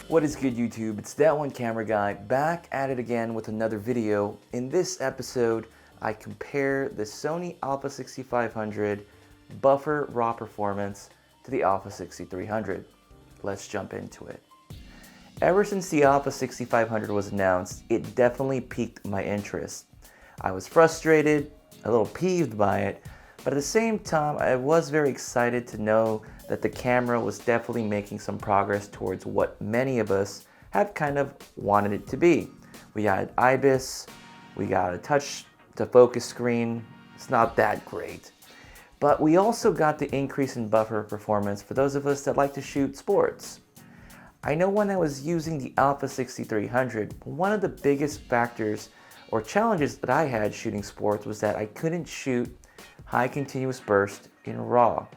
What is good, YouTube? It's that one camera guy back at it again with another video. In this episode, I compare the Sony a6500 buffer raw performance to the a6300. Let's jump into it. Ever since the a6500 was announced, it definitely piqued my interest. I was frustrated, a little peeved by it, but at the same time, I was very excited to know that the camera was definitely making some progress towards what many of us have kind of wanted it to be. We got IBIS, we got a touch to focus screen. It's not that great. But we also got the increase in buffer performance for those of us that like to shoot sports. I know when I was using the a6300, one of the biggest factors or challenges that I had shooting sports was that I couldn't shoot high continuous burst in RAW.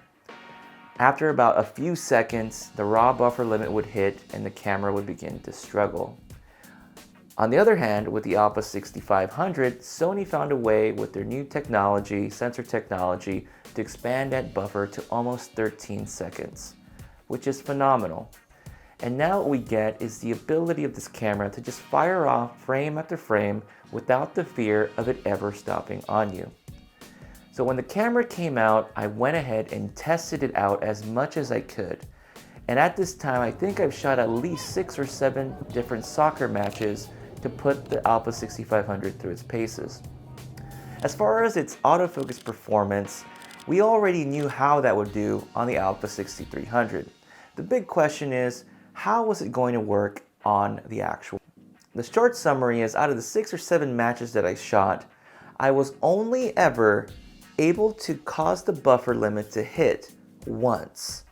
After about a few seconds, the RAW buffer limit would hit and the camera would begin to struggle. On the other hand, with the a6500, Sony found a way with their new technology, sensor technology, to expand that buffer to almost 13 seconds, which is phenomenal. And now what we get is the ability of this camera to just fire off frame after frame without the fear of it ever stopping on you. So when the camera came out, I went ahead and tested it out as much as I could. And at this time, I think I've shot at least 6 or 7 different soccer matches to put the a6500 through its paces. As far as its autofocus performance, we already knew how that would do on the a6300. The big question is, how was it going to work on the actual? The short summary is, out of the 6 or 7 matches that I shot, I was only ever able to cause the buffer limit to hit once.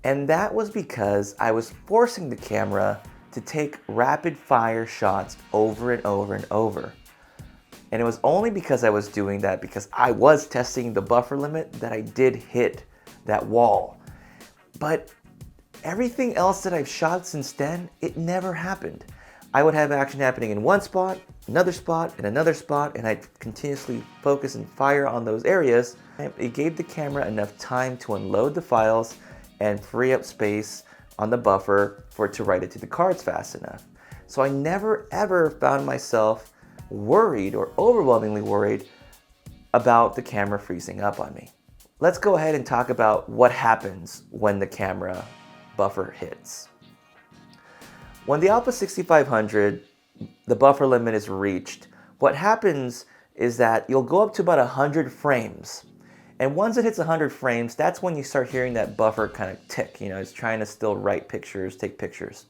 And that was because I was forcing the camera to take rapid fire shots over and over and over. And it was only because I was doing that, because I was testing the buffer limit, that I did hit that wall. But everything else that I've shot since then, it never happened. I would have action happening in one spot, another spot, and another spot, and I'd continuously focus and fire on those areas. It gave the camera enough time to unload the files and free up space on the buffer for it to write it to the cards fast enough. So I never ever found myself worried or overwhelmingly worried about the camera freezing up on me. Let's go ahead and talk about what happens when the camera buffer hits. When the a6500, the buffer limit is reached, what happens is that you'll go up to about 100 frames. And once it hits 100 frames, that's when you start hearing that buffer kind of tick. You know, it's trying to still write pictures, take pictures.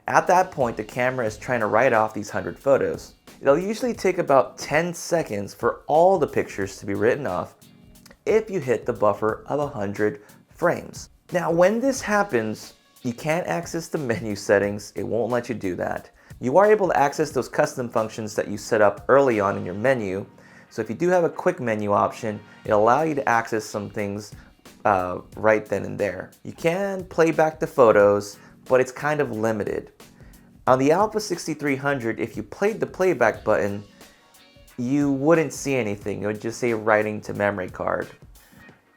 At that point, the camera is trying to write off these 100 photos. It'll usually take about 10 seconds for all the pictures to be written off if you hit the buffer of 100 frames. Now, when this happens, you can't access the menu settings. It won't let you do that. You are able to access those custom functions that you set up early on in your menu. So if you do have a quick menu option, it'll allow you to access some things right then and there. You can play back the photos, but it's kind of limited. On the a6300, if you played the playback button, you wouldn't see anything. It would just say writing to memory card.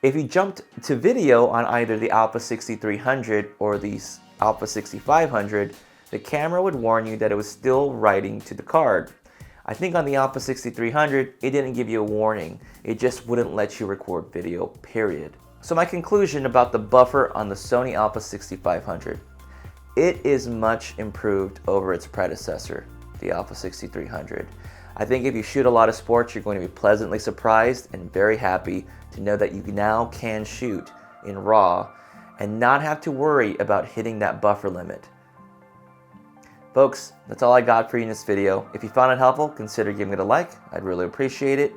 If you jumped to video on either the a6300 or the a6500, the camera would warn you that it was still writing to the card. I think on the a6300, it didn't give you a warning. It just wouldn't let you record video, period. So my conclusion about the buffer on the Sony a6500, it is much improved over its predecessor, the a6300. I think if you shoot a lot of sports, you're going to be pleasantly surprised and very happy to know that you now can shoot in RAW and not have to worry about hitting that buffer limit. Folks, that's all I got for you in this video. If you found it helpful, consider giving it a like. I'd really appreciate it.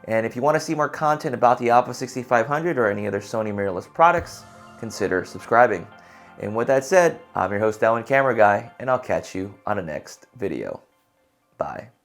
And if you want to see more content about the a6500 or any other Sony mirrorless products, consider subscribing. And with that said, I'm your host, That One Camera Guy, and I'll catch you on the next video. Bye.